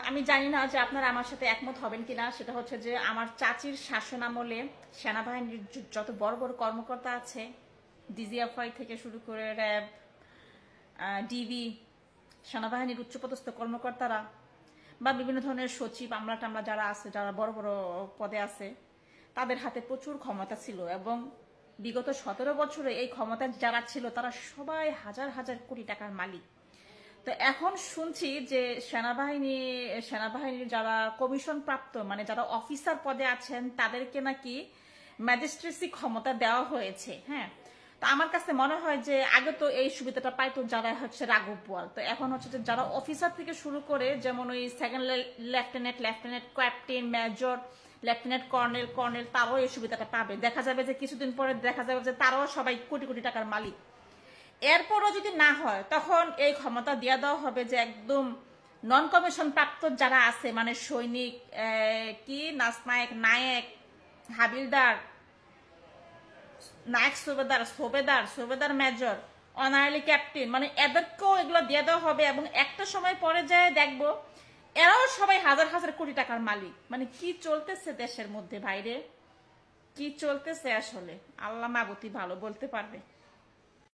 আমি জানি না যে আপনারা আমার সাথে একমত হবেন কিনা। সেটা হচ্ছে যে আমার চাচির শাসন আমলে সেনাবাহিনীর যত বড় বড় কর্মকর্তা আছে, ডিজিএফআই থেকে শুরু করে র্যাব, ডিবি, সেনাবাহিনীর উচ্চপদস্থ কর্মকর্তারা বা বিভিন্ন ধরনের সচিব, আমলা টামলা যারা আছে, যারা বড় বড় পদে আছে, তাদের হাতে প্রচুর ক্ষমতা ছিল এবং বিগত 17 বছরে এই ক্ষমতা যারা ছিল তারা সবাই হাজার হাজার কোটি টাকার মালিক। তো এখন শুনছি যে সেনাবাহিনীর যারা কমিশন প্রাপ্ত, মানে যারা অফিসার পদে আছেন, তাদেরকে নাকি ম্যাজিস্ট্রেসি ক্ষমতা দেওয়া হয়েছে। হ্যাঁ, তো আমার কাছে মনে হয় যে আগে তো এই সুবিধাটা পাইতো যারা হচ্ছে রাঘব বোয়াল, তো এখন হচ্ছে যে যারা অফিসার থেকে শুরু করে, যেমন ওই second lieutenant, captain, major, lieutenant colonel, তারাও এই সুবিধাটা পাবে। দেখা যাবে যে কিছুদিন পরে দেখা যাবে যে তারাও সবাই কোটি কোটি টাকার মালিক। এরপরও যদি না হয় তখন এই ক্ষমতা দিয়ে দেওয়া হবে যে একদম নন কমিশন প্রাপ্ত যারা আছে, মানে সৈনিক, কি নায়ক, হাবিলদার, নায়ক, সুবেদার, মেজর, অনারারি ক্যাপ্টেন, মানে এদেরকেও এগুলো দিয়ে দেওয়া হবে। এবং একটা সময় পরে যায় দেখবো এরাও সবাই হাজার হাজার কোটি টাকার মালিক। মানে কি চলতেছে দেশের মধ্যে ভাইরে, কি চলতেছে আসলে আল্লাহ মাবুতি ভালো বলতে পারবে।